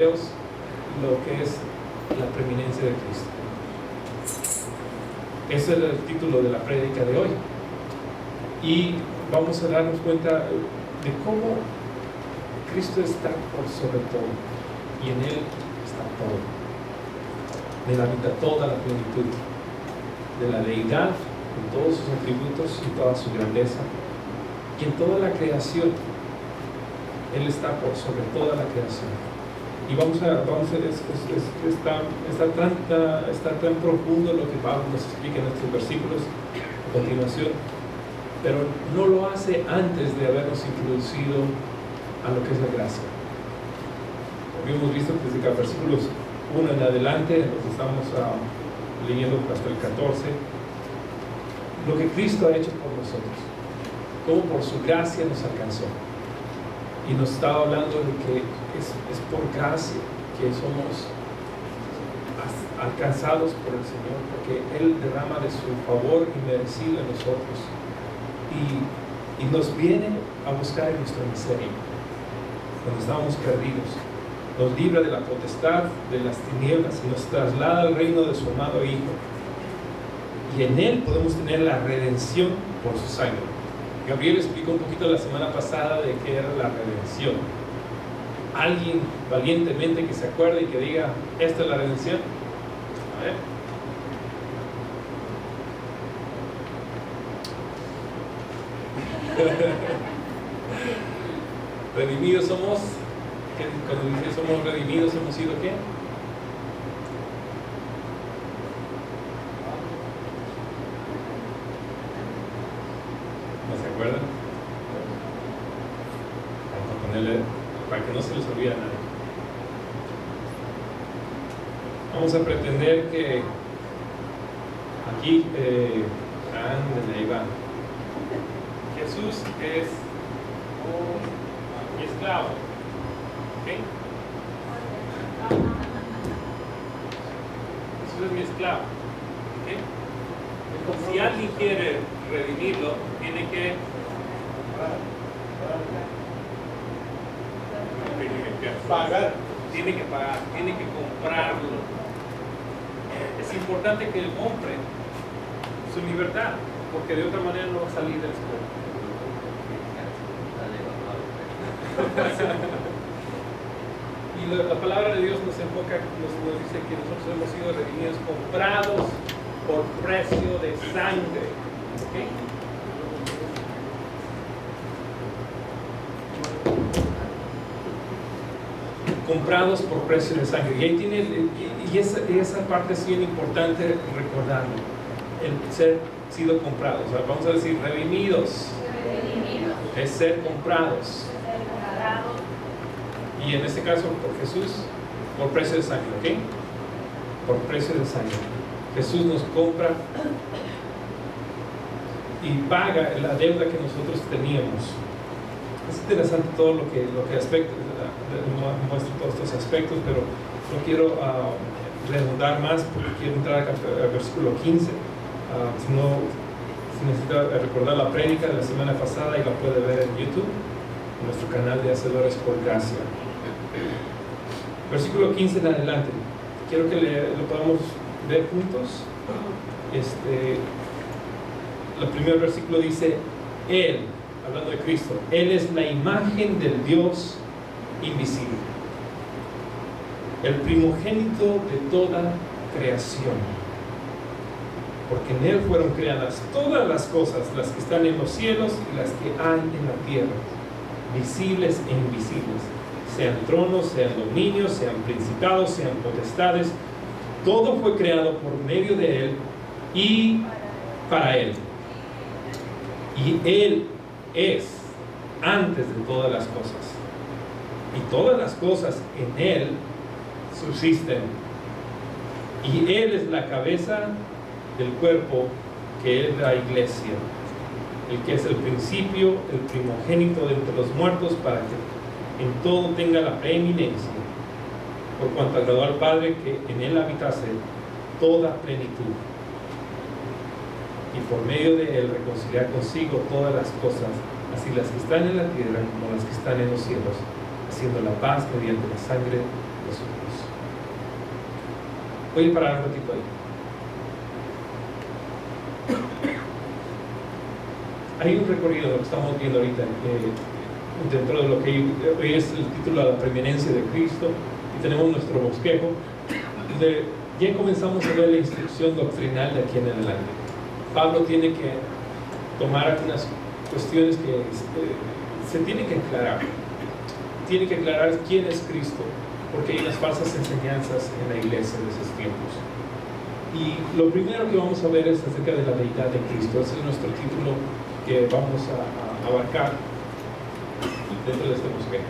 lo que es la preeminencia de Cristo. Ese es el título de la prédica de hoy. Y vamos a darnos cuenta de cómo Cristo está por sobre todo, y en Él está todo. De Él habita toda la plenitud de la deidad, en todos sus atributos y toda su grandeza, y en toda la creación. Él está por sobre toda la creación. Y está tan profundo lo que Pablo nos explica en estos versículos a continuación, pero no lo hace antes de habernos introducido a lo que es la gracia. Habíamos visto desde que versículos 1 en adelante, nos estamos leyendo hasta el 14, lo que Cristo ha hecho por nosotros, cómo por su gracia nos alcanzó. Y nos estaba hablando de que es por gracia que somos alcanzados por el Señor, porque Él derrama de su favor inmerecido en nosotros y nos viene a buscar en nuestra miseria, cuando estábamos perdidos. Nos libra de la potestad de las tinieblas y nos traslada al reino de su amado Hijo. Y en Él podemos tener la redención por su sangre. Gabriel explicó un poquito la semana pasada de qué era la redención. Alguien valientemente que se acuerde y que diga, esta es la redención. A ver. Redimidos somos, cuando dice somos redimidos, ¿hemos sido qué? ¿No se acuerdan? Vamos a ponerle para que no se les olvide nada. Vamos a pretender que aquí ahí va. Jesús es mi esclavo. ¿Ok? Jesús es mi esclavo. ¿Ok? Si alguien quiere redimirlo, tiene que pagar, tiene que comprarlo. Es importante que él compre su libertad, porque de otra manera no va a salir del escuela. Y la palabra de Dios nos enfoca, nos dice que nosotros hemos sido redimidos, comprados por precio de sangre. ¿Okay? Comprados por precio de sangre. Y ahí tiene, esa parte es bien importante recordarlo, el ser sido comprados. O sea, vamos a decir redimidos. Es ser comprados. Y en este caso por Jesús, por precio de sangre. ¿Ok? Por precio de sangre. Jesús nos compra y paga la deuda que nosotros teníamos. Es interesante todo lo que muestra todos estos aspectos, pero no quiero redundar más porque quiero entrar al versículo 15. Si necesita recordar la prédica de la semana pasada, y la puede ver en YouTube, en nuestro canal de Hacedores por Gracia. Versículo 15 en adelante. Quiero que lo podamos ver juntos. El primer versículo dice: Él, hablando de Cristo, Él es la imagen del Dios invisible, el primogénito de toda creación, porque en Él fueron creadas todas las cosas, las que están en los cielos y las que hay en la tierra, visibles e invisibles, sean tronos, sean dominios, sean principados, sean potestades. Todo fue creado por medio de Él y para Él. Y Él es antes de todas las cosas. Y todas las cosas en Él subsisten. Y Él es la cabeza del cuerpo, que es la iglesia, el que es el principio, el primogénito de entre los muertos, para que en todo tenga la preeminencia, por cuanto agradó al Padre que en Él habitase toda plenitud, y por medio de Él reconciliar consigo todas las cosas, así las que están en la tierra como las que están en los cielos, haciendo la paz mediante la sangre de su cruz. Voy a parar un ratito ahí. Hay un recorrido que estamos viendo ahorita dentro de lo que hoy es el título de la preeminencia de Cristo, y tenemos nuestro bosquejo donde ya comenzamos a ver la instrucción doctrinal de aquí en adelante. Pablo tiene que tomar algunas cuestiones que se tienen que aclarar. Tiene que aclarar quién es Cristo, porque hay unas falsas enseñanzas en la iglesia de esos tiempos. Y lo primero que vamos a ver es acerca de la deidad de Cristo. Ese es nuestro título que vamos a abarcar dentro de este bosquejo.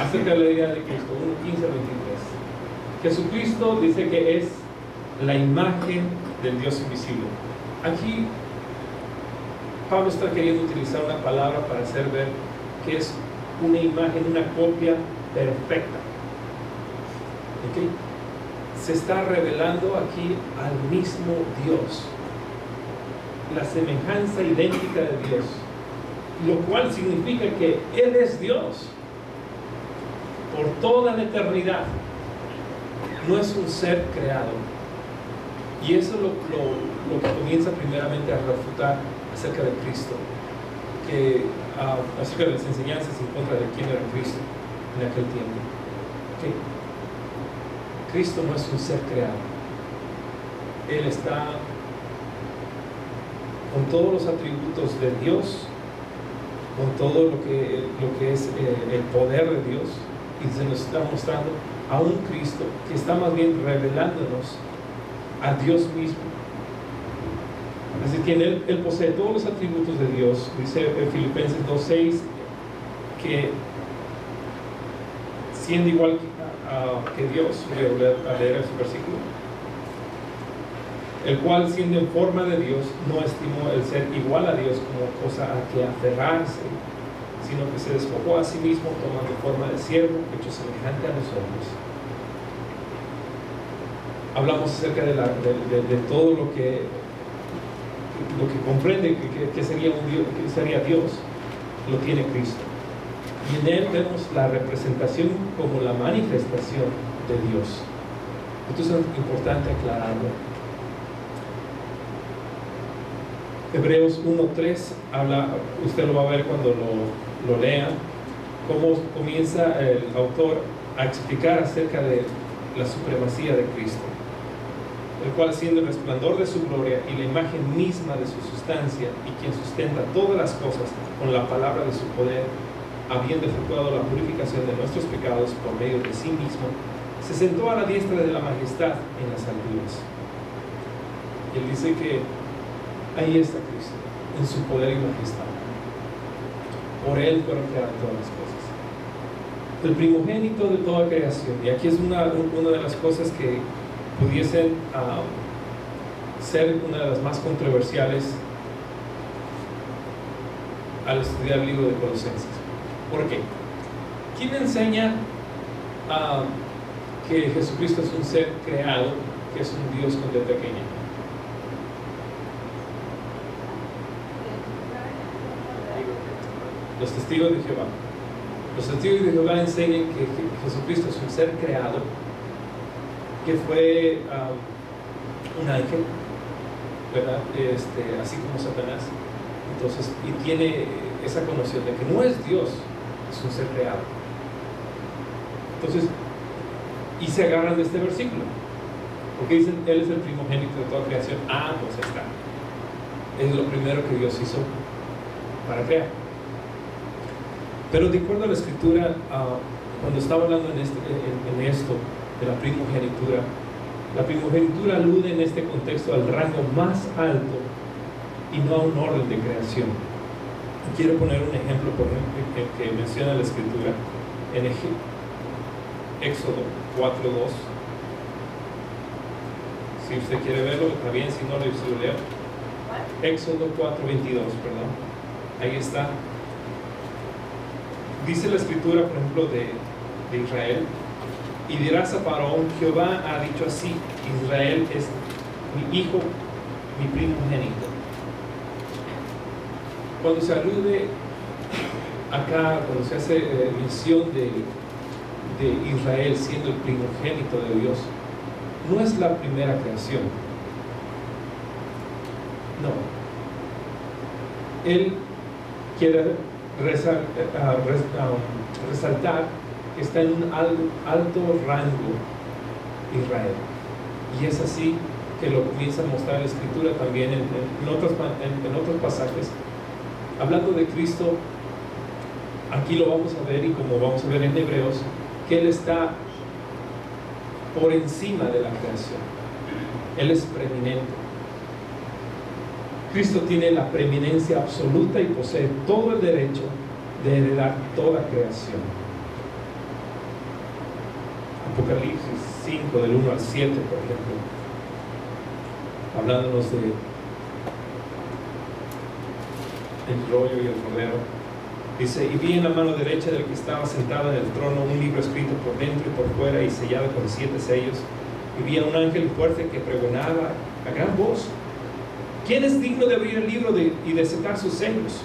Acerca de la deidad de Cristo, 1:15-23. Jesucristo dice que es la imagen del Dios invisible. Aquí Pablo está queriendo utilizar una palabra para hacer ver que es una imagen, una copia perfecta. ¿Okay? Se está revelando aquí al mismo Dios, la semejanza idéntica de Dios, lo cual significa que Él es Dios por toda la eternidad. No es un ser creado. Y eso es lo que comienza primeramente a refutar acerca de Cristo, acerca de las enseñanzas en contra de quién era Cristo en aquel tiempo. ¿Okay? Cristo no es un ser creado. Él está con todos los atributos de Dios, con todo lo que es el poder de Dios, y se nos está mostrando a un Cristo que está más bien revelándonos a Dios mismo. Es decir, que él posee todos los atributos de Dios. Dice en Filipenses 2:6 que siendo igual que Dios, voy a leer ese versículo, el cual siendo en forma de Dios no estimó el ser igual a Dios como cosa a que aferrarse, sino que se despojó a sí mismo tomando forma de siervo, hecho semejante a los hombres. Hablamos acerca de todo lo que comprende que sería un Dios, que sería Dios, lo tiene Cristo. Y en Él vemos la representación como la manifestación de Dios. Entonces es importante aclararlo. Hebreos 1:3 habla, usted lo va a ver cuando lo lea, cómo comienza el autor a explicar acerca de la supremacía de Cristo, el cual siendo el resplandor de su gloria y la imagen misma de su sustancia, y quien sustenta todas las cosas con la palabra de su poder, habiendo efectuado la purificación de nuestros pecados por medio de sí mismo, se sentó a la diestra de la majestad en las alturas. Y él dice que ahí está Cristo, en su poder y majestad. Por Él fueron creadas todas las cosas. El primogénito de toda creación. Y aquí es una de las cosas que pudiesen ser una de las más controversiales al estudiar el libro de Colosenses. ¿Por qué? ¿Quién enseña que Jesucristo es un ser creado, que es un Dios con D pequeña? Los testigos de Jehová. Los testigos de Jehová enseñan que Jesucristo es un ser creado, que fue un ángel, ¿verdad? Así como Satanás. Entonces, y tiene esa connotación de que no es Dios, es un ser creado. Entonces, y se agarran de este versículo, porque dicen, Él es el primogénito de toda creación. Pues está. Es lo primero que Dios hizo para crear. Pero de acuerdo a la Escritura, cuando estaba hablando en esto de la primogenitura alude en este contexto al rango más alto y no a un orden de creación. Y quiero poner un ejemplo, por ejemplo, que menciona la Escritura en Éxodo 4:2. Si usted quiere verlo, está bien, si no, se lo leo. Éxodo 4:22, perdón. Ahí está. Dice la Escritura, por ejemplo, de Israel: y dirás a Faraón, Jehová ha dicho así, Israel es mi hijo, mi primogénito. Cuando se alude acá cuando se hace mención de Israel siendo el primogénito de Dios, no es la primera creación. No. Él quiere resaltar que está en un alto rango Israel. Y es así que lo comienza a mostrar la Escritura también en otros pasajes. Hablando de Cristo, aquí lo vamos a ver, y como vamos a ver en Hebreos, que Él está por encima de la creación. Él es preeminente. Cristo tiene la preeminencia absoluta y posee todo el derecho de heredar toda creación. Apocalipsis 5, del 1 al 7, por ejemplo, hablándonos de el rollo y el cordero, dice: y vi en la mano derecha del que estaba sentado en el trono un libro escrito por dentro y por fuera y sellado con 7 sellos, y vi a un ángel fuerte que pregonaba a gran voz: ¿quién es digno de abrir el libro y desatar sus sellos?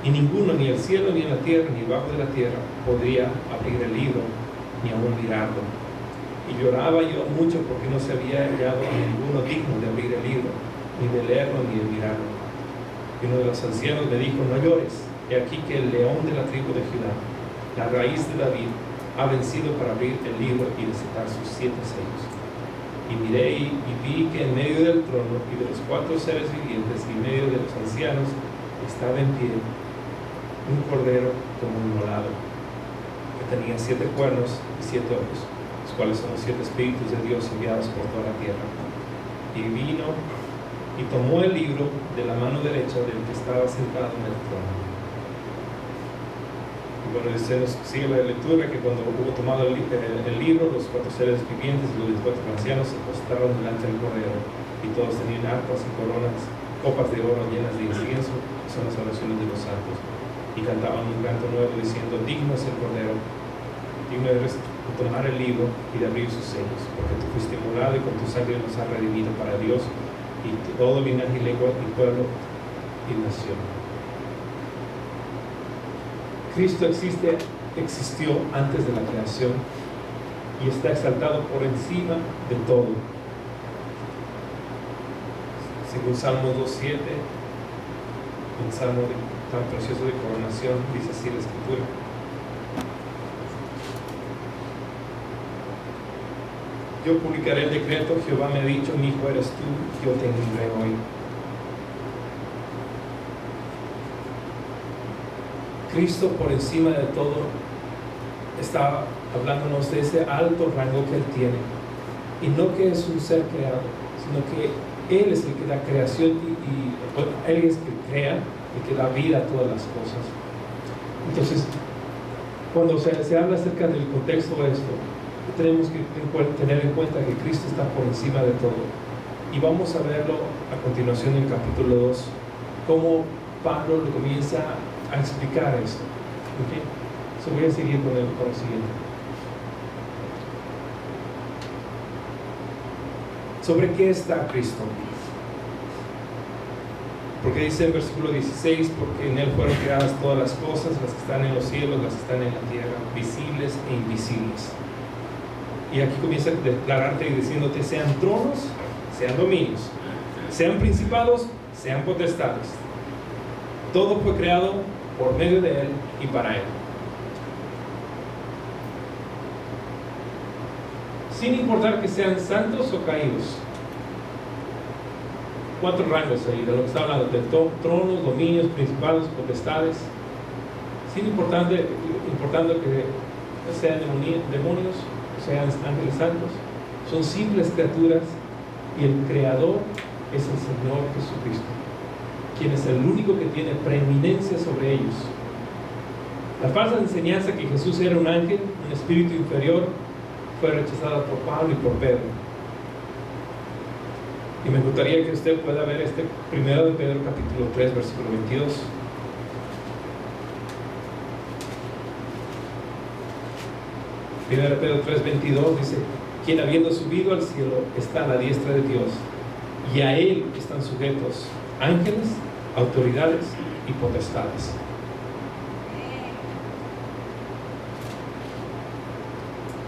Y ninguno, ni el cielo, ni en la tierra, ni debajo de la tierra, podría abrir el libro, ni aún mirarlo. Y lloraba yo mucho porque no se había hallado a ninguno digno de abrir el libro, ni de leerlo, ni de mirarlo. Y uno de los ancianos me dijo: no llores, he aquí que el león de la tribu de Judá, la raíz de David, ha vencido para abrir el libro y desatar sus 7 sellos. Y miré y vi que en medio del trono y de los 4 seres vivientes y en medio de los ancianos estaba en pie un cordero como inmolado, que tenía 7 cuernos y 7 ojos, los cuales son los 7 espíritus de Dios enviados por toda la tierra. Y vino y tomó el libro de la mano derecha del que estaba sentado en el trono. Y bueno, sigue la lectura que cuando hubo tomado el libro, los 4 seres vivientes y los 4 ancianos se postraron delante del cordero, y todos tenían arpas y coronas, copas de oro llenas de incienso, que son las oraciones de los santos, y cantaban un canto nuevo diciendo: digno es el cordero, digno eres de tomar el libro y de abrir sus sellos, porque tú fuiste inmolado y con tu sangre nos has redimido para Dios y todo linaje y lengua y pueblo y nación. Cristo existió antes de la creación y está exaltado por encima de todo. Según Salmo 2:7, un salmo tan precioso de coronación, dice así la Escritura: yo publicaré el decreto, Jehová me ha dicho, mi hijo eres tú, yo te libré hoy. Cristo por encima de todo está hablándonos de ese alto rango que Él tiene, y no que es un ser creado, sino que Él es el que da creación y Él es el que crea, el que da vida a todas las cosas. Entonces, cuando se habla acerca del contexto de esto, tenemos que tener en cuenta que Cristo está por encima de todo, y vamos a verlo a continuación en el capítulo 2, cómo Pablo lo comienza a explicar esto. ¿Okay? So voy a seguir con el siguiente. ¿Sobre qué está Cristo? Porque dice en versículo 16: porque en Él fueron creadas todas las cosas, las que están en los cielos, las que están en la tierra, visibles e invisibles. Y aquí comienza a declararte y diciéndote: sean tronos, sean dominios, sean principados, sean potestades. Todo fue creado por medio de Él y para Él. Sin importar que sean santos o caídos. 4 rangos ahí, de lo que está hablando: de tronos, dominios, principados, potestades. Sin importando que sean demonios, sean ángeles santos, son simples criaturas, y el Creador es el Señor Jesucristo, quien es el único que tiene preeminencia sobre ellos. La falsa enseñanza que Jesús era un ángel, un espíritu inferior, fue rechazada por Pablo y por Pedro. Y me gustaría que usted pueda ver primero de Pedro capítulo 3, versículo 22. Primero de Pedro 3, 22 dice: quien habiendo subido al cielo está a la diestra de Dios, y a Él están sujetos ángeles, autoridades y potestades.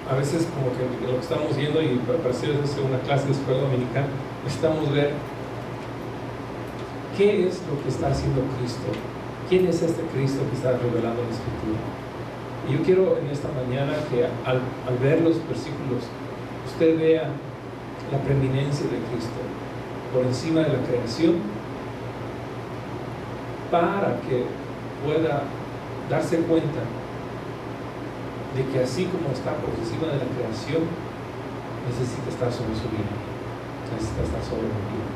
a veces como que lo que estamos viendo, y parece ser una clase de escuela dominical, necesitamos ver qué es lo que está haciendo Cristo, quién es este Cristo que está revelando en la Escritura. Y yo quiero en esta mañana que al ver los versículos, usted vea la preeminencia de Cristo por encima de la creación, para que pueda darse cuenta de que así como está por encima de la creación, necesita estar sobre su vida, necesita estar sobre la vida.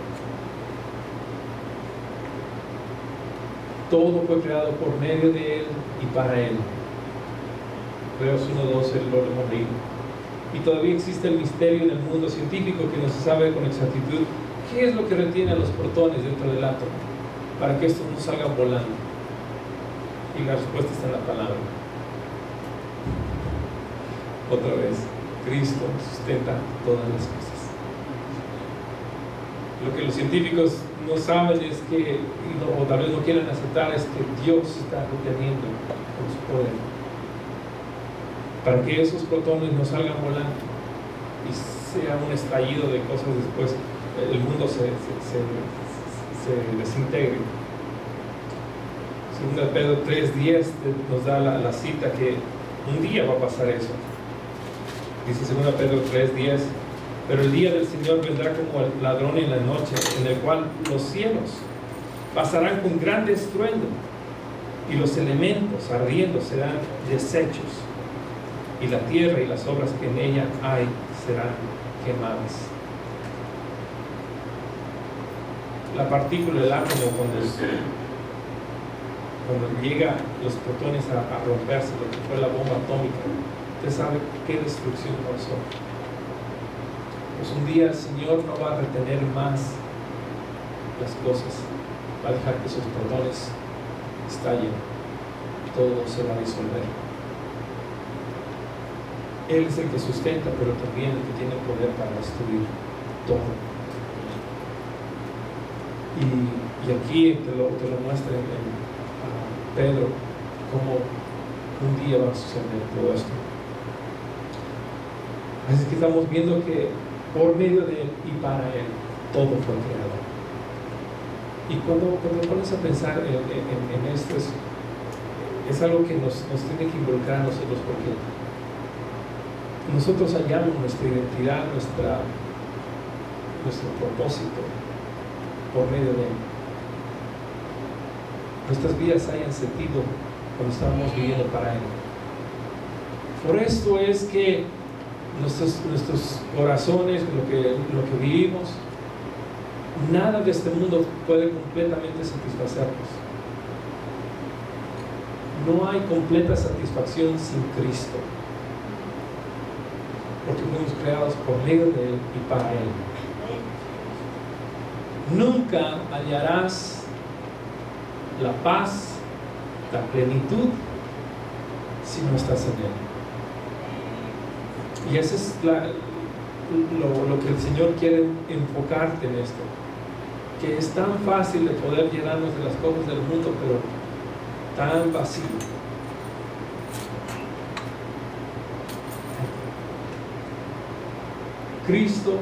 Todo fue creado por medio de Él y para Él. Hebreos 1:12 lo hemos leído. Y todavía existe el misterio en el mundo científico que no se sabe con exactitud qué es lo que retiene a los protones dentro del átomo para que estos no salgan volando. Y la respuesta está en la palabra. Otra vez, Cristo sustenta todas las cosas. Lo que los científicos no saben es que, o tal vez no quieren aceptar, es que Dios está reteniendo con su poder para que esos protones no salgan volando y sea un estallido de cosas después, el mundo se desintegre. 2 Pedro 3:10 nos da la cita que un día va a pasar eso. Dice 2 Pedro 3:10: pero el día del Señor vendrá como el ladrón en la noche, en el cual los cielos pasarán con gran estruendo y los elementos ardiendo serán deshechos, y la tierra y las obras que en ella hay serán quemadas. La partícula del átomo, cuando llega los protones a romperse, lo que fue la bomba atómica, usted sabe qué destrucción causó. Pues un día el Señor no va a retener más las cosas, va a dejar que sus protones estallen, todo se va a disolver. Él es el que sustenta, pero también el que tiene poder para destruir todo. Y aquí te lo muestra en Pedro, cómo un día va a suceder todo esto. Así que estamos viendo que por medio de Él y para Él todo fue creado. Y cuando pones a pensar en esto, es algo que nos tiene que involucrar a nosotros, porque nosotros hallamos nuestra identidad, nuestro propósito por medio de Él. Nuestras vidas hayan sentido cuando estamos viviendo para Él. Por esto es que nuestros corazones, lo que vivimos, nada de este mundo puede completamente satisfacernos. No hay completa satisfacción sin Cristo, porque fuimos creados por medio de Él y para Él. Nunca hallarás la paz, la plenitud, si no estás en Él. Y eso es lo que el Señor quiere enfocarte en esto, que es tan fácil de poder llenarnos de las cosas del mundo, pero tan vacío. Cristo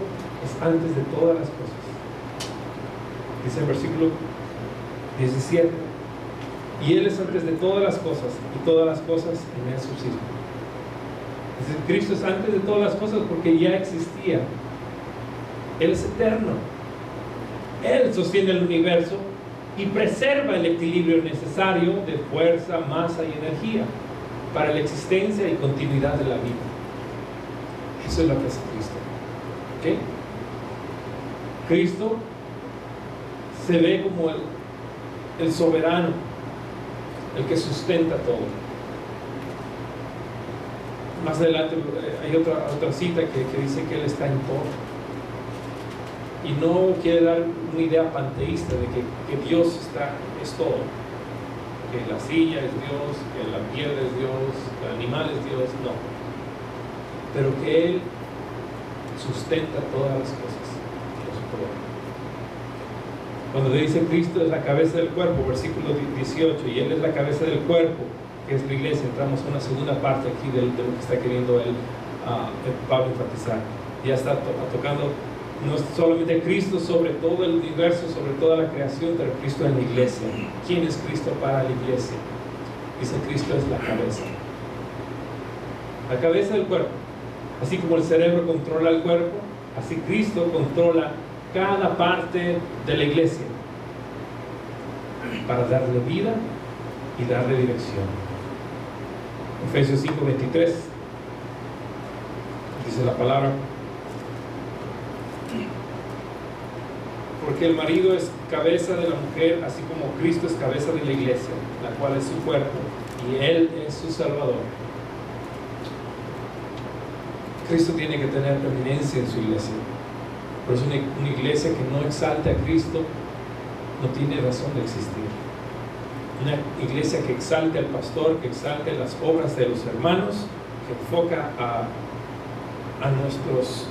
es antes de todas las cosas. Dice el versículo 17: y Él es antes de todas las cosas, y todas las cosas en Él subsisten. Dice, Cristo es antes de todas las cosas porque ya existía. Él es eterno. Él sostiene el universo y preserva el equilibrio necesario de fuerza, masa y energía para la existencia y continuidad de la vida. Eso es lo que hace Cristo. ¿Okay? Cristo se ve como el soberano, el que sustenta todo. Más adelante hay otra cita que dice que Él está en todo. Y no quiere dar una idea panteísta de que Dios es todo. Que la silla es Dios, que la piedra es Dios, que el animal es Dios, no. Pero que Él sustenta todas las cosas por su poder. Cuando dice Cristo es la cabeza del cuerpo, versículo 18, y Él es la cabeza del cuerpo, que es la iglesia, entramos a una segunda parte aquí de lo que está queriendo Él Pablo enfatizar. Ya está tocando no solamente a Cristo sobre todo el universo, sobre toda la creación, pero Cristo en la iglesia. ¿Quién es Cristo para la iglesia? Dice, Cristo es la cabeza. La cabeza del cuerpo. Así como el cerebro controla el cuerpo, así Cristo controla cada parte de la iglesia para darle vida y darle dirección. Efesios 5:23 dice la palabra: porque el marido es cabeza de la mujer, así como Cristo es cabeza de la iglesia, la cual es su cuerpo, y Él es su Salvador. Cristo tiene que tener preeminencia en su iglesia. Por eso una iglesia que no exalte a Cristo no tiene razón de existir. Una iglesia que exalte al pastor, que exalte las obras de los hermanos, que enfoca a nuestros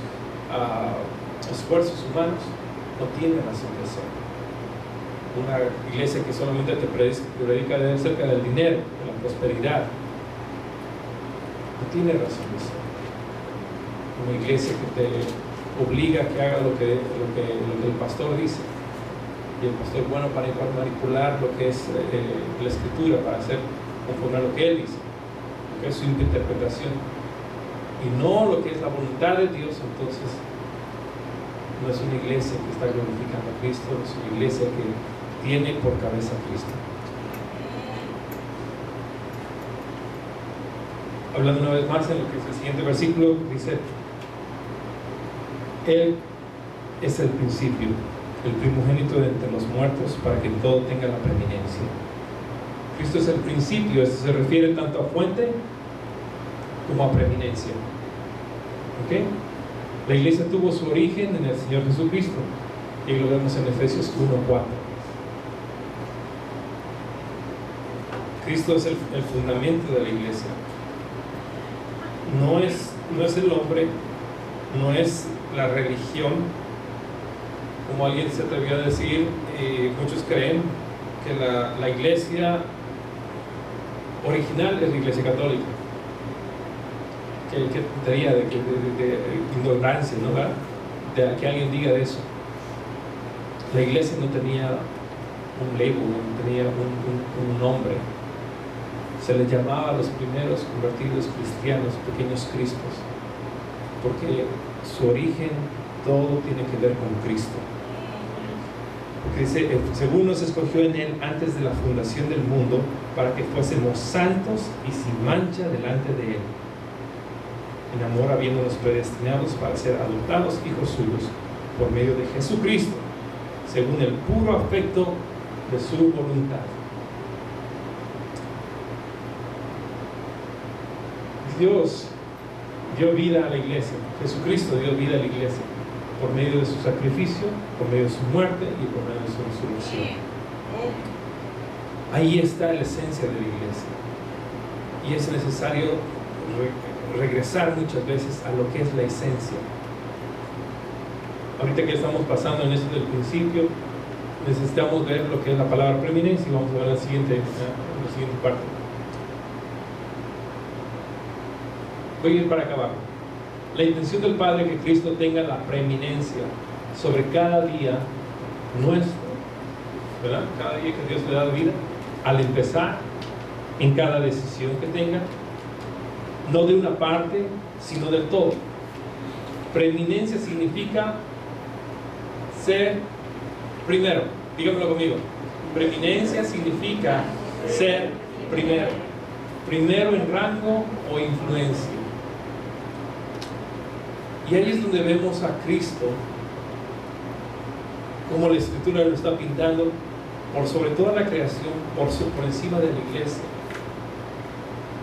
esfuerzos humanos, no tiene razón de ser. Una iglesia que solamente te predica acerca del dinero, de la prosperidad, no tiene razón de ser. Una iglesia que te obliga a que haga lo que el pastor dice, y el pastor es bueno para manipular lo que es la escritura, para hacer conforme a lo que él dice, lo que es su interpretación, y no lo que es la voluntad de Dios. Entonces no es una iglesia que está glorificando a Cristo, es una iglesia que tiene por cabeza a Cristo. Hablando una vez más en lo que es el siguiente versículo, dice: Él es el principio, el primogénito de entre los muertos, para que todo tenga la preeminencia. Cristo es el principio. Esto se refiere tanto a fuente como a preeminencia. ¿Ok? La iglesia tuvo su origen en el Señor Jesucristo, y lo vemos en Efesios 1:4. Cristo es el fundamento de la iglesia. No es el hombre, no es la religión, como alguien se atrevió a decir. Muchos creen que la iglesia original es la iglesia católica. Que tontería de ignorancia, ¿no? ¿Verdad? De que alguien diga de eso. La iglesia no tenía un label, no tenía un nombre. Se les llamaba a los primeros convertidos cristianos pequeños Cristos, porque su origen todo tiene que ver con Cristo. Porque dice, según nos escogió en Él antes de la fundación del mundo, para que fuésemos santos y sin mancha delante de Él, en amor habiéndonos predestinados para ser adoptados hijos suyos por medio de Jesucristo, según el puro afecto de su voluntad. Dios dio vida a la iglesia. Jesucristo dio vida a la iglesia por medio de su sacrificio, por medio de su muerte y por medio de su resurrección. Ahí está la esencia de la iglesia, y es necesario regresar muchas veces a lo que es la esencia. Ahorita que estamos pasando en esto del principio, necesitamos ver lo que es la palabra preeminencia, y vamos a ver la siguiente parte. Voy a ir para acá abajo. La intención del Padre es que Cristo tenga la preeminencia sobre cada día nuestro, ¿verdad? Cada día que Dios le da vida, al empezar, en cada decisión que tenga, no de una parte, sino del todo. Preeminencia significa ser primero. Díganmelo conmigo. Preeminencia significa ser primero. Primero en rango o influencia. Y ahí es donde vemos a Cristo, como la Escritura lo está pintando, por sobre toda la creación, por encima de la iglesia,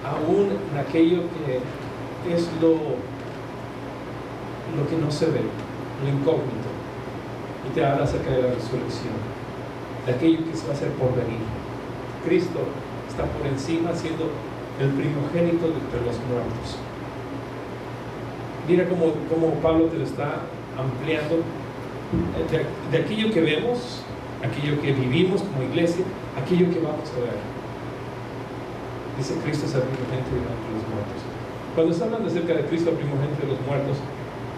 aún en aquello que es lo que no se ve, lo incógnito. Y te habla acerca de la resurrección, de aquello que se va a hacer por venir. Cristo está por encima, siendo el primogénito de entre los muertos. Mira cómo Pablo te lo está ampliando. De aquello que vemos, aquello que vivimos como iglesia, aquello que vamos a ver. Dice, Cristo es el primogénito de entre los muertos. Cuando está hablando acerca de Cristo, primogénito de los muertos,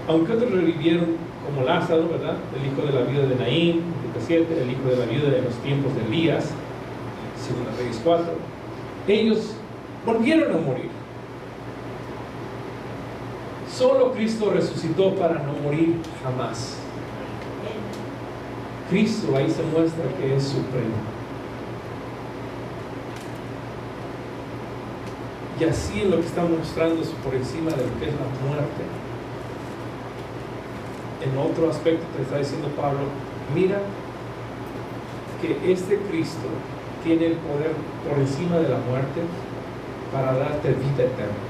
aunque otros revivieron, como Lázaro, ¿verdad? El hijo de la viuda de Naín, 7, el hijo de la viuda de los tiempos de Elías, 2 Reyes 4, ellos volvieron a morir. Solo Cristo resucitó para no morir jamás. Cristo ahí se muestra que es supremo. Y así es lo que está mostrando por encima de lo que es la muerte. En otro aspecto te está diciendo Pablo, mira que este Cristo tiene el poder por encima de la muerte para darte vida eterna.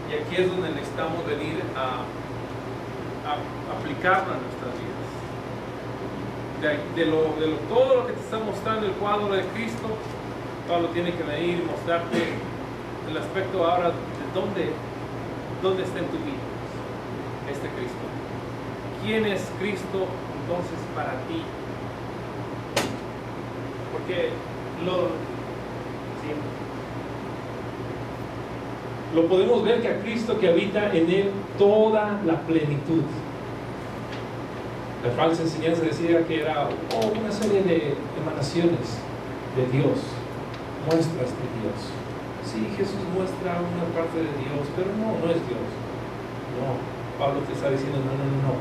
Y aquí es donde necesitamos venir a aplicarlo a nuestras vidas. Todo lo que te está mostrando el cuadro de Cristo, Pablo tiene que venir y mostrarte el aspecto ahora de dónde está en tu vida este Cristo. ¿Quién es Cristo entonces para ti? Porque lo podemos ver que a Cristo que habita en él toda la plenitud. La falsa enseñanza decía que era una serie de emanaciones de Dios, muestras de Dios. Sí, Jesús muestra una parte de Dios, pero no es Dios. No, Pablo te está diciendo, no.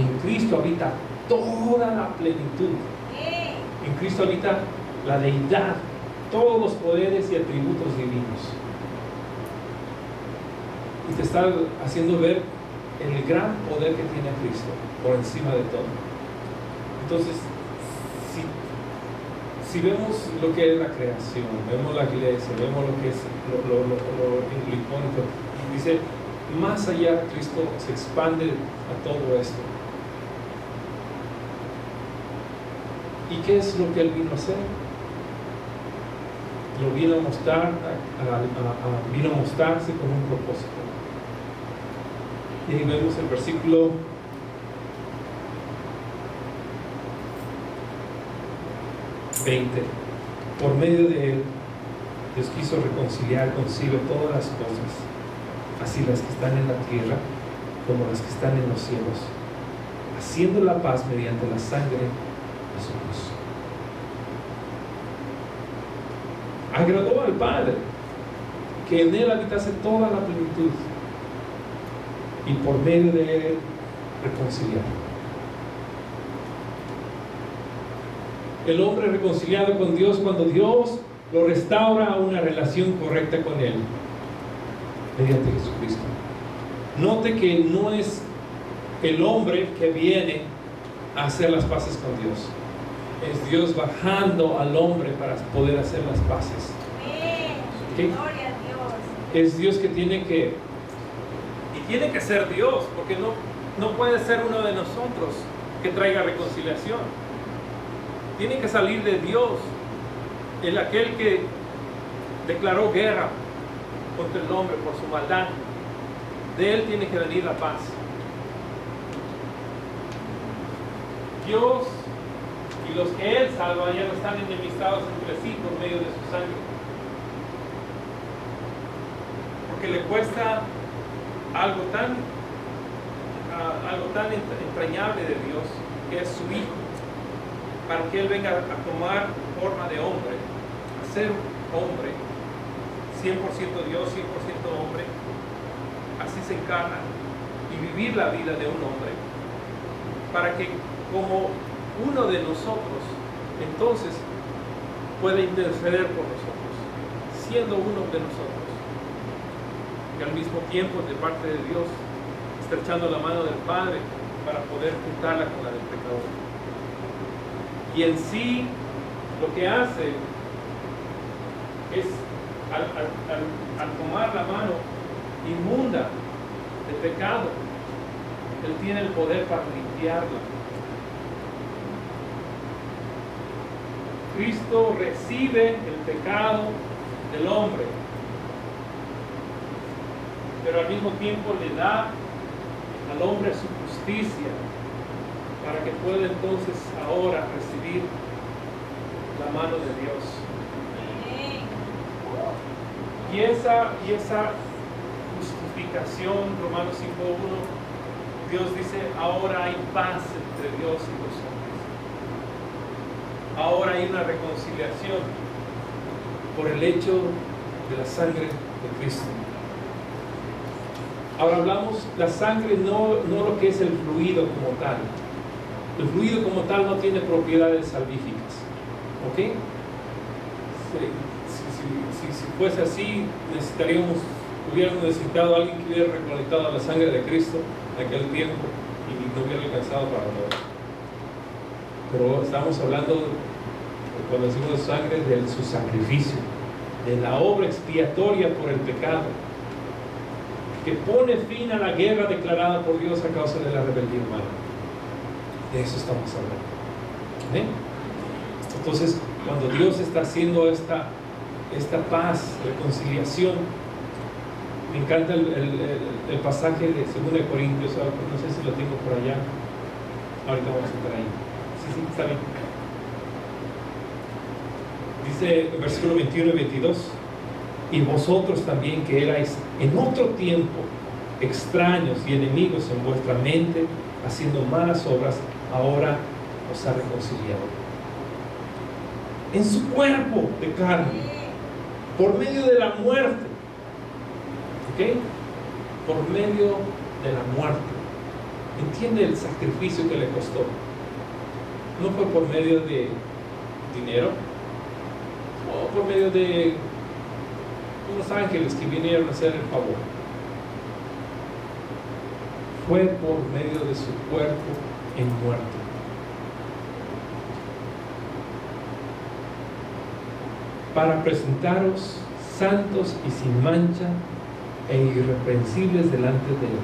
En Cristo habita toda la plenitud. En Cristo habita la deidad, todos los poderes y atributos divinos. Y te está haciendo ver el gran poder que tiene Cristo por encima de todo. Entonces, si vemos lo que es la creación, vemos la iglesia, vemos lo que es lo anglicónico, dice, más allá Cristo se expande a todo esto. ¿Y qué es lo que Él vino a hacer? Lo vino a mostrar, vino a mostrarse con un propósito. Y ahí vemos el versículo 20. Por medio de Él, Dios quiso reconciliar consigo todas las cosas, así las que están en la tierra como las que están en los cielos, haciendo la paz mediante la sangre de su cruz. Agradó al Padre que en Él habitase toda la plenitud y por medio de Él reconciliar. El hombre reconciliado con Dios cuando Dios lo restaura a una relación correcta con Él mediante Jesucristo. Note que no es el hombre que viene a hacer las paces con Dios. Es Dios bajando al hombre para poder hacer las paces. ¿Okay? Gloria a Dios. Es Dios que tiene que ser Dios, porque no puede ser uno de nosotros que traiga reconciliación. Tiene que salir de Dios, el aquel que declaró guerra contra el hombre por su maldad. De Él tiene que venir la paz. Dios y los que Él salva ya no están enemistados entre sí por medio de su sangre. Porque le cuesta algo tan entrañable de Dios, que es su Hijo, para que Él venga a tomar forma de hombre, a ser hombre, 100% Dios, 100% hombre, así se encarna, y vivir la vida de un hombre, para que como uno de nosotros, entonces pueda interceder por nosotros, siendo uno de nosotros, y al mismo tiempo de parte de Dios, estrechando la mano del Padre para poder juntarla con la del pecador. Y en sí, lo que hace es, al tomar la mano inmunda de pecado, Él tiene el poder para limpiarla. Cristo recibe el pecado del hombre, pero al mismo tiempo le da al hombre su justicia para que pueda entonces ahora recibir la mano de Dios. Y esa justificación, Romanos 5:1, Dios dice, ahora hay paz entre Dios y los hombres. Ahora hay una reconciliación por el hecho de la sangre de Cristo. Ahora hablamos, la sangre no lo que es el fluido como tal. El fluido como tal no tiene propiedades salvíficas. ¿Ok? Si fuese así, hubiéramos necesitado a alguien que hubiera recolectado la sangre de Cristo en aquel tiempo y no hubiera alcanzado para todo. Pero estamos hablando, cuando decimos sangre, de su sacrificio, de la obra expiatoria por el pecado, que pone fin a la guerra declarada por Dios a causa de la rebeldía humana. De eso estamos hablando. ¿Eh? Entonces, cuando Dios está haciendo esta paz, reconciliación, me encanta el pasaje de 2 Corintios, no sé si lo tengo por allá, ahorita vamos a entrar ahí. Sí, está bien. Dice el versículo 21 y 22, y vosotros también que erais en otro tiempo extraños y enemigos en vuestra mente, haciendo malas obras, ahora os ha reconciliado en su cuerpo de carne, por medio de la muerte. ¿Ok? Por medio de la muerte. ¿Entiende el sacrificio que le costó? No fue por medio de dinero, o por medio de unos ángeles que vinieron a hacer el favor. Fue por medio de su cuerpo en muerte. Para presentaros santos y sin mancha e irreprensibles delante de Él.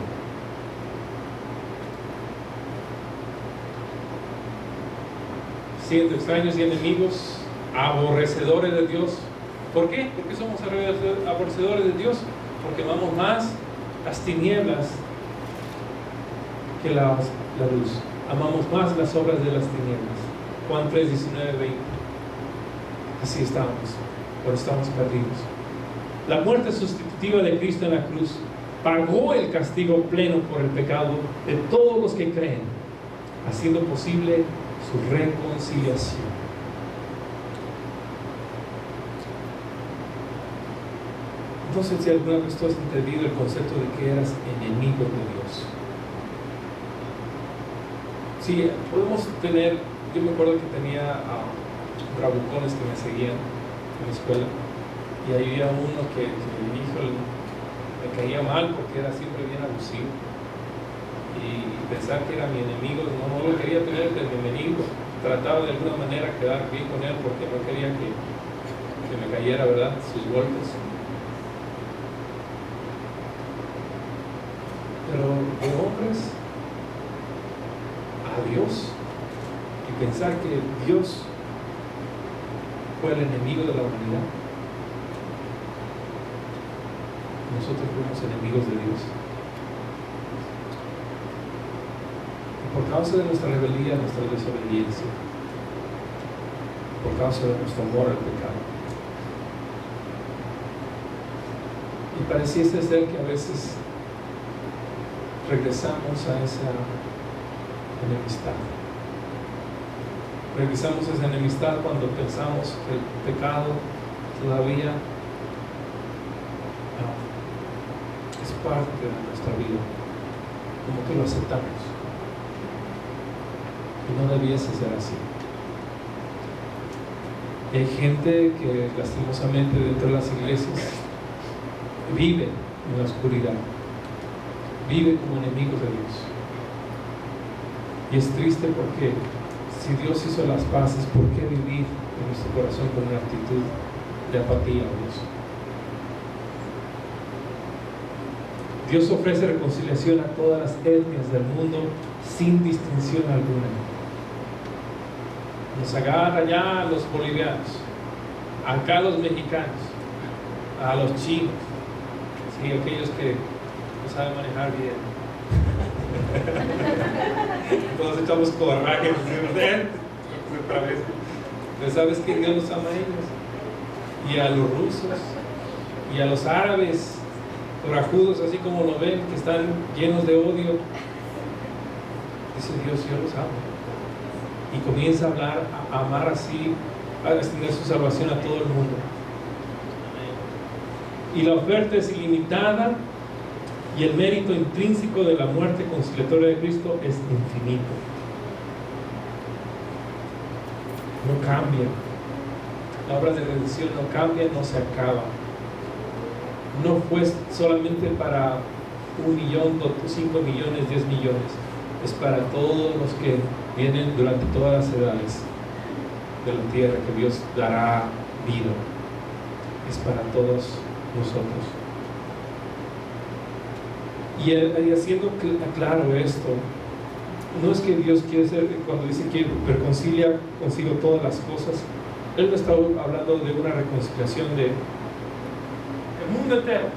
Siendo extraños y enemigos, aborrecedores de Dios. ¿Por qué? Porque somos aborrecedores de Dios. Porque amamos más las tinieblas que la luz. Amamos más las obras de las tinieblas. Juan 3, 19, 20. Así estamos, pero estamos perdidos. La muerte sustitutiva de Cristo en la cruz pagó el castigo pleno por el pecado de todos los que creen, haciendo posible su reconciliación. Entonces, si alguna vez tú has entendido el concepto de que eras enemigo de Dios, sí, podemos tener, yo me acuerdo que tenía bravucones que me seguían en la escuela, y había uno que híjole, me caía mal porque era siempre bien abusivo, y pensar que era mi enemigo, no lo quería tener de mi enemigo, trataba de alguna manera quedar bien con él porque no quería que me cayera, ¿verdad?, sus golpes. Pero de hombres a Dios, y pensar que Dios fue el enemigo de la humanidad, nosotros fuimos enemigos de Dios. Y por causa de nuestra rebeldía, nuestra desobediencia, por causa de nuestro amor al pecado, y pareciese ser que a veces regresamos a esa enemistad. Regresamos a esa enemistad cuando pensamos que el pecado todavía es parte de nuestra vida, como que lo aceptamos, y no debiese ser así. Y hay gente que lastimosamente dentro de las iglesias vive en la oscuridad, vive como enemigos de Dios. Y es triste porque si Dios hizo las paces, ¿por qué vivir en nuestro corazón con una actitud de apatía a Dios? Dios ofrece reconciliación a todas las etnias del mundo sin distinción alguna. Nos agarra ya a los bolivianos, acá a los mexicanos, a los chinos, sí, aquellos que no saben manejar bien. Entonces echamos coraje, otra vez. Pero sabes que Dios los ama a ellos, y a los rusos, Y a los árabes corajudos, así como lo ven, que están llenos de odio, dice Dios, yo los amo. Y comienza a hablar, a amar así, a extender su salvación a todo el mundo. Y la oferta es ilimitada, y el mérito intrínseco de la muerte conciliatoria de Cristo es infinito. No cambia. La obra de redención no cambia, no se acaba. No fue solamente para 1 millón, 5 millones, 10 millones. Es para todos los que vienen durante todas las edades de la tierra, que Dios dará vida. Es para todos nosotros. Y haciendo claro esto, no es que Dios quiere ser, cuando dice que reconcilia consigo todas las cosas, Él no está hablando de una reconciliación del mundo entero,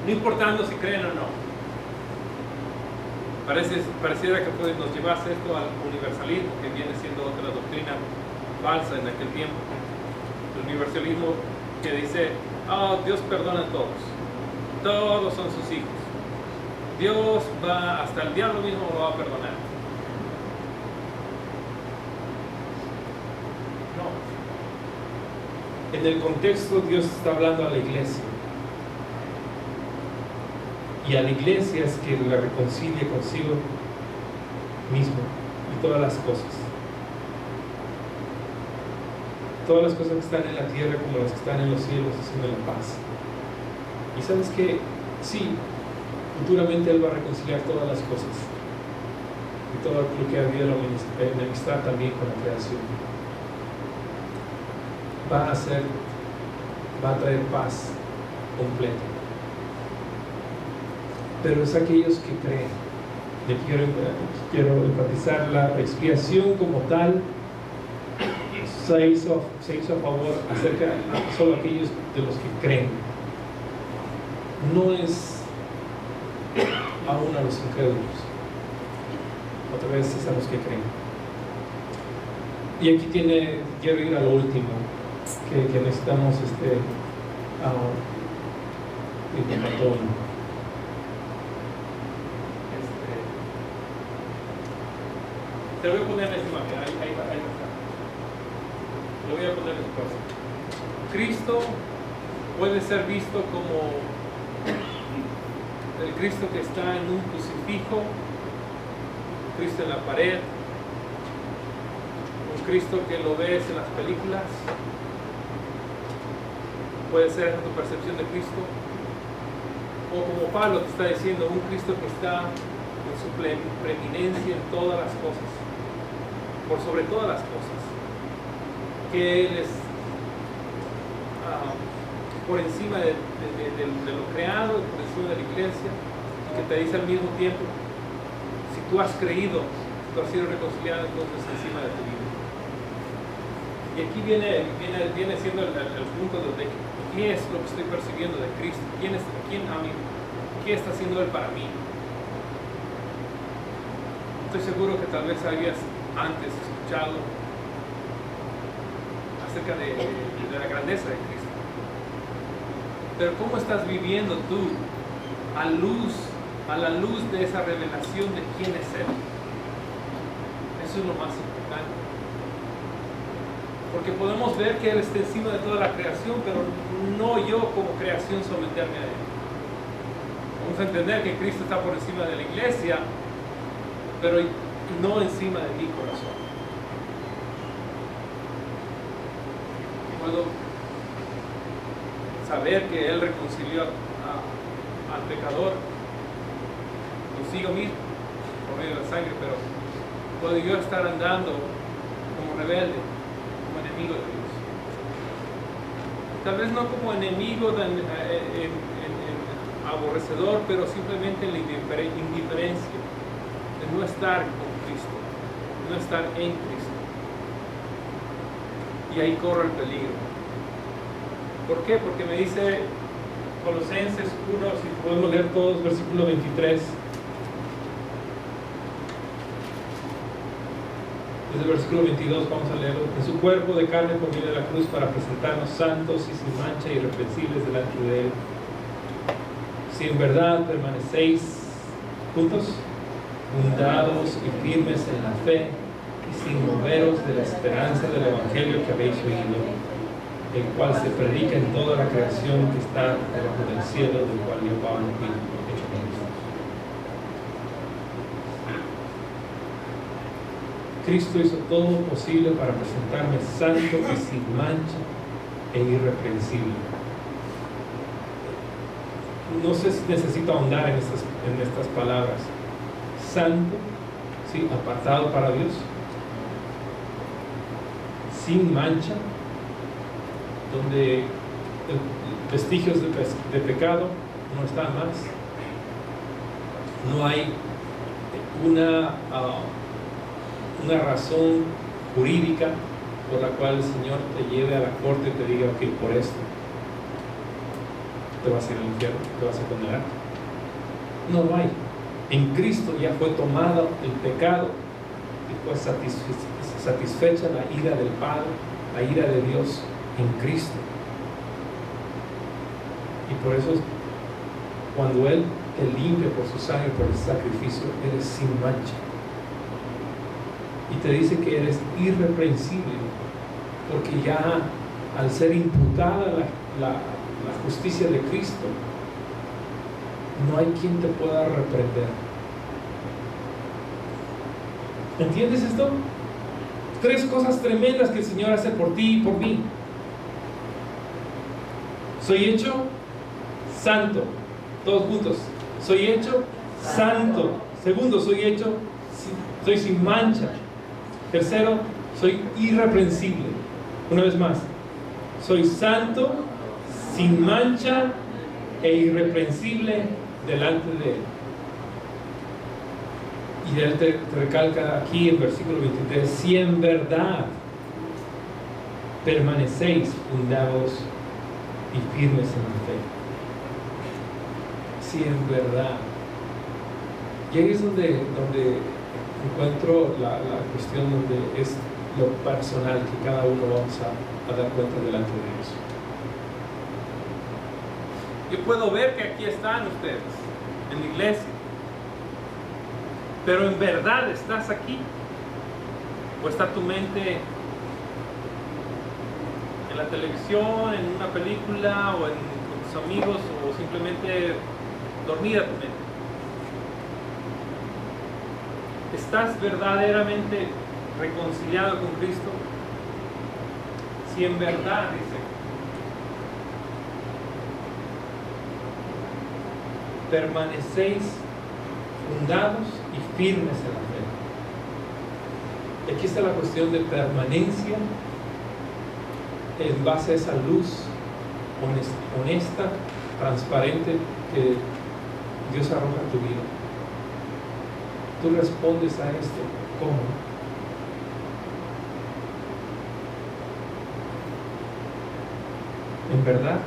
no importando si creen o no. Pareciera que nos llevase esto al universalismo, que viene siendo otra doctrina falsa en aquel tiempo. El universalismo que dice, Dios perdona a todos son sus hijos. Dios va, hasta el diablo mismo lo va a perdonar. No. En el contexto, Dios está hablando a la iglesia. Y a la iglesia es que la reconcilie consigo mismo y todas las cosas. Todas las cosas que están en la tierra como las que están en los cielos, haciendo la paz. Y sabes que sí, futuramente Él va a reconciliar todas las cosas y todo lo que había en amistad también con la creación. Va a traer paz completa. Pero es aquellos que creen. Quiero enfatizar, la expiación como tal se hizo a favor acerca solo aquellos de los que creen. No es aún a los incrédulos, otra vez es a los que creen. Y aquí quiero ir a lo último que necesitamos te voy a poner encima, ahí está. Lo voy a poner después. Cristo puede ser visto como el Cristo que está en un crucifijo, un Cristo en la pared, un Cristo que lo ves en las películas. Puede ser tu percepción de Cristo, o como Pablo te está diciendo, un Cristo que está en su preeminencia en todas las cosas, por sobre todas las cosas, que Él es por encima de lo creado, por encima de la iglesia, y que te dice al mismo tiempo, si tú has creído, tú has sido reconciliado, entonces encima de tu vida. Y aquí viene siendo el punto de qué es lo que estoy percibiendo de Cristo, qué está haciendo Él para mí. Estoy seguro que tal vez habías antes escuchado acerca de la grandeza de Cristo. Pero ¿cómo estás viviendo tú a la luz de esa revelación de quién es Él? Eso es lo más importante. Porque podemos ver que Él está encima de toda la creación, pero no yo como creación someterme a Él. Vamos a entender que Cristo está por encima de la iglesia, pero no encima de mi corazón. Puedo saber que Él reconcilió al pecador consigo mismo por medio de la sangre, pero puedo yo estar andando como rebelde, como enemigo de Dios. Tal vez no como enemigo aborrecedor, pero simplemente en la indiferencia de no estar con Cristo, no estar en Cristo. Y ahí corro el peligro. ¿Por qué? Porque me dice Colosenses 1, si podemos leer todos, versículo 23. Desde el versículo 22 vamos a leerlo. En su cuerpo de carne por medio de la cruz para presentarnos santos y sin mancha y irreprensibles delante de Él. Si en verdad permanecéis juntos, fundados y firmes en la fe y sin moveros de la esperanza del Evangelio que habéis oído, el cual se predica en toda la creación que está debajo del cielo, del cual yo, Pablo, fui hecho ministro. Cristo hizo todo posible para presentarme santo y sin mancha e irreprensible. No sé si necesito ahondar en estas palabras. Santo, ¿sí? Apartado para Dios, sin mancha, donde vestigios de pecado no están más. No hay una razón jurídica por la cual el Señor te lleve a la corte y te diga, ok, por esto te vas a ir al infierno, te vas a condenar. No lo hay. En Cristo ya fue tomado el pecado y fue satisfecha la ira del Padre, la ira de Dios en Cristo. Y por eso cuando Él te limpia por su sangre, por el sacrificio, eres sin mancha. Y te dice que eres irreprensible, porque ya al ser imputada la justicia de Cristo, no hay quien te pueda reprender. ¿Entiendes esto? 3 cosas tremendas que el Señor hace por ti y por mí. Soy hecho santo. Todos juntos. Soy hecho santo. Segundo, soy sin mancha. Tercero, soy irreprensible. Una vez más, soy santo, sin mancha e irreprensible delante de Él. Y Él te recalca aquí en versículo 23, si en verdad permanecéis fundados y firmes en la fe. Si en verdad. Y ahí es donde encuentro la cuestión donde es lo personal que cada uno vamos a dar cuenta delante de Dios. Yo puedo ver que aquí están ustedes en la iglesia, pero en verdad estás aquí, o está tu mente en la televisión, en una película, o con tus amigos, o simplemente dormida tu mente. ¿Estás verdaderamente reconciliado con Cristo? Si en verdad, dice, permanecéis fundados y firmes en la fe. Aquí está la cuestión de permanencia en base a esa luz honesta, transparente que Dios arroja a tu vida. Tú respondes a esto, ¿cómo? En verdad,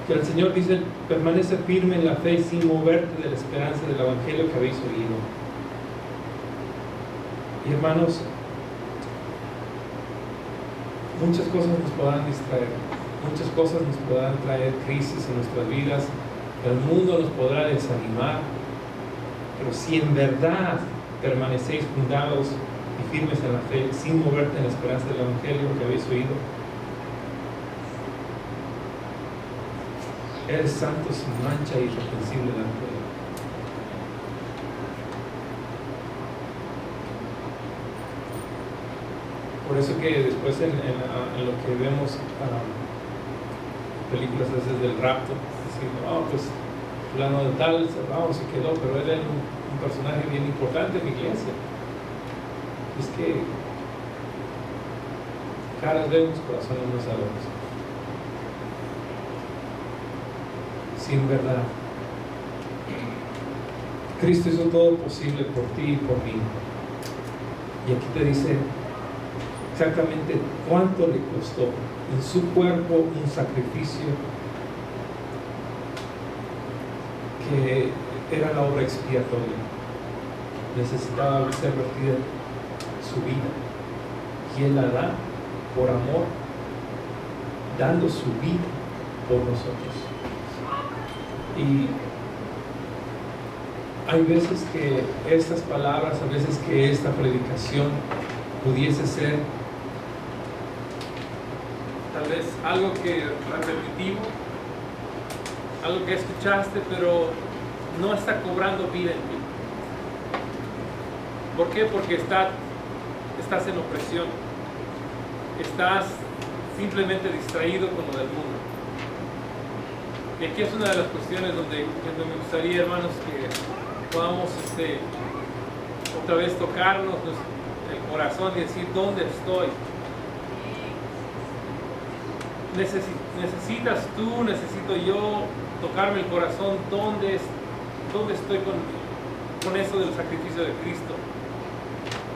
que el Señor dice, permanece firme en la fe sin moverte de la esperanza del Evangelio que habéis oído. Y hermanos, muchas cosas nos podrán distraer, muchas cosas nos podrán traer crisis en nuestras vidas, el mundo nos podrá desanimar, pero si en verdad permanecéis fundados y firmes en la fe, sin moverte en la esperanza del Evangelio que habéis oído, eres santo, sin mancha y irreprensible delante de Él. Por eso que después en lo que vemos películas desde del rapto, diciendo, pues fulano de tal se quedó, pero él era un personaje bien importante en la iglesia. Es que caras vemos, corazones no sabemos. Sin verdad, Cristo hizo todo posible por ti y por mí. Y aquí te dice exactamente cuánto le costó en su cuerpo un sacrificio que era la obra expiatoria. necesitaba ser vertida su vida, y Él la da por amor, dando su vida por nosotros. Y hay veces que estas palabras, a veces que esta predicación pudiese ser tal vez algo que repetitivo, algo que escuchaste, pero no está cobrando vida en ti. ¿Por qué? Porque estás en opresión, estás simplemente distraído con lo del mundo. Y aquí es una de las cuestiones donde me gustaría, hermanos, que podamos otra vez tocarnos el corazón y decir: ¿dónde estoy? Necesitas tú, necesito yo tocarme el corazón. ¿Dónde estoy con eso del sacrificio de Cristo?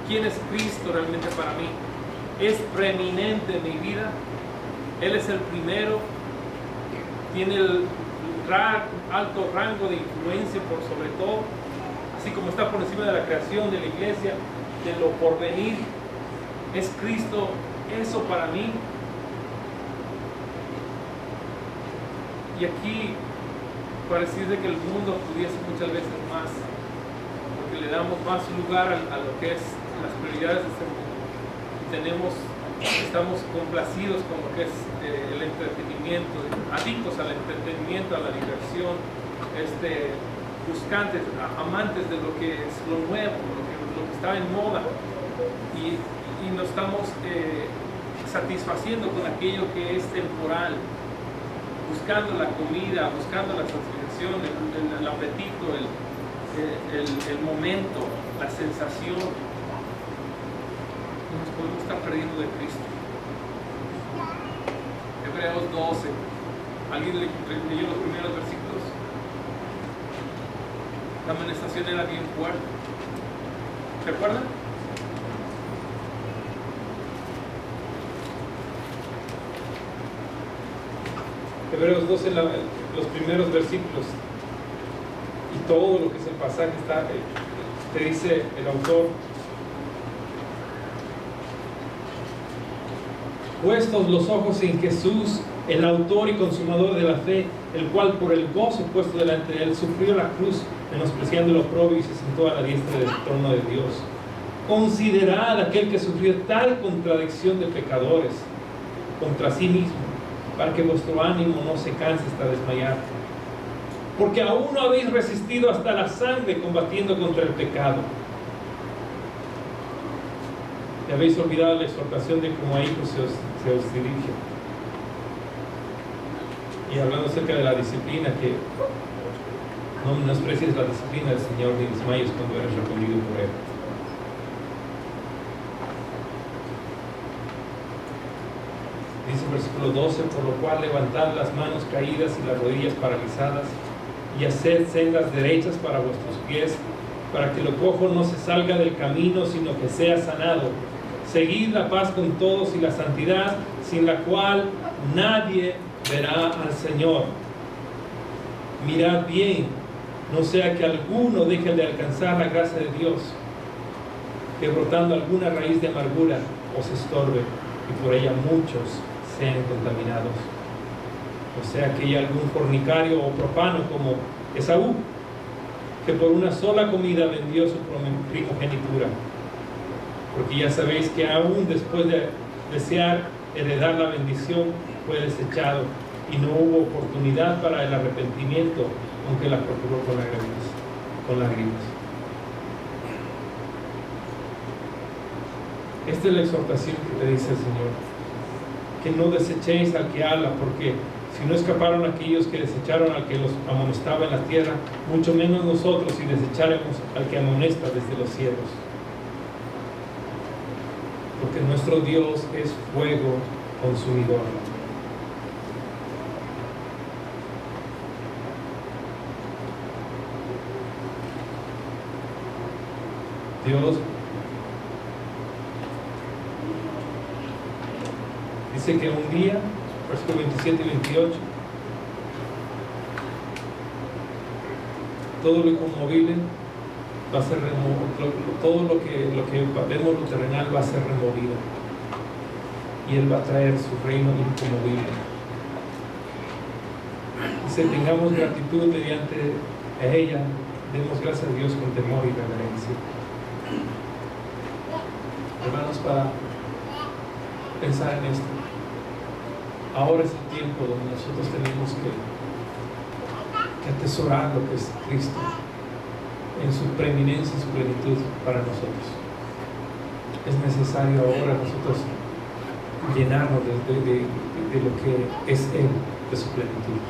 ¿Quién es Cristo realmente para mí? ¿Es preeminente en mi vida? Él es el primero, tiene el alto rango de influencia por sobre todo, así como está por encima de la creación, de la iglesia, de lo porvenir. ¿Es Cristo eso para mí? Y aquí pareciera que el mundo pudiese muchas veces más, porque le damos más lugar a lo que es las prioridades de este mundo. Estamos complacidos con lo que es el entretenimiento, adictos al entretenimiento, a la diversión, buscantes, amantes de lo que es lo nuevo, lo que está en moda, y nos estamos satisfaciendo con aquello que es temporal, buscando la comida, buscando la satisfacción, el apetito, el momento, la sensación. Nos podemos estar perdiendo de Cristo. Hebreos 12. ¿Alguien leyó los primeros versículos? La amonestación era bien fuerte. ¿Se acuerdan? Hebreos 12, los primeros versículos, y todo lo que es el pasaje está, te dice el autor: puestos los ojos en Jesús, el autor y consumador de la fe, el cual por el gozo puesto delante de él sufrió la cruz, menospreciando el oprobio, y se sentó a la diestra del trono de Dios. Considerad aquel que sufrió tal contradicción de pecadores contra sí mismo, para que vuestro ánimo no se canse hasta desmayar. Porque aún no habéis resistido hasta la sangre combatiendo contra el pecado. Y habéis olvidado la exhortación de cómo a hijos se os dirige. Y hablando acerca de la disciplina, que no menosprecies la disciplina del Señor ni desmayes cuando eres reprendido por Él. Dice el versículo 12: por lo cual levantad las manos caídas y las rodillas paralizadas, y haced sendas derechas para vuestros pies, para que lo cojo no se salga del camino, sino que sea sanado. Seguid la paz con todos y la santidad, sin la cual nadie verá al Señor. Mirad bien, no sea que alguno deje de alcanzar la gracia de Dios, que brotando alguna raíz de amargura os estorbe, y por ella muchos sean contaminados. O sea que hay algún fornicario o profano como Esaú, que por una sola comida vendió su primogenitura. Porque ya sabéis que aún después de desear heredar la bendición, fue desechado, y no hubo oportunidad para el arrepentimiento, aunque la procuró con lágrimas. Esta es la exhortación que te dice el Señor: que no desechéis al que habla, porque si no escaparon aquellos que desecharon al que los amonestaba en la tierra, mucho menos nosotros si desecharemos al que amonesta desde los cielos. Porque nuestro Dios es fuego consumidor. Dios dice que un día, versículos 27 y 28, todo lo inconmovible va a ser todo lo que vemos lo terrenal va a ser removido, y Él va a traer su reino inconmovible. Dice, tengamos gratitud mediante ella, demos gracias a Dios con temor y reverencia. Hermanos, para pensar en esto, ahora es el tiempo donde nosotros tenemos que atesorar lo que es Cristo en su preeminencia y su plenitud para nosotros. Es necesario ahora nosotros llenarnos de lo que es Él, de su plenitud.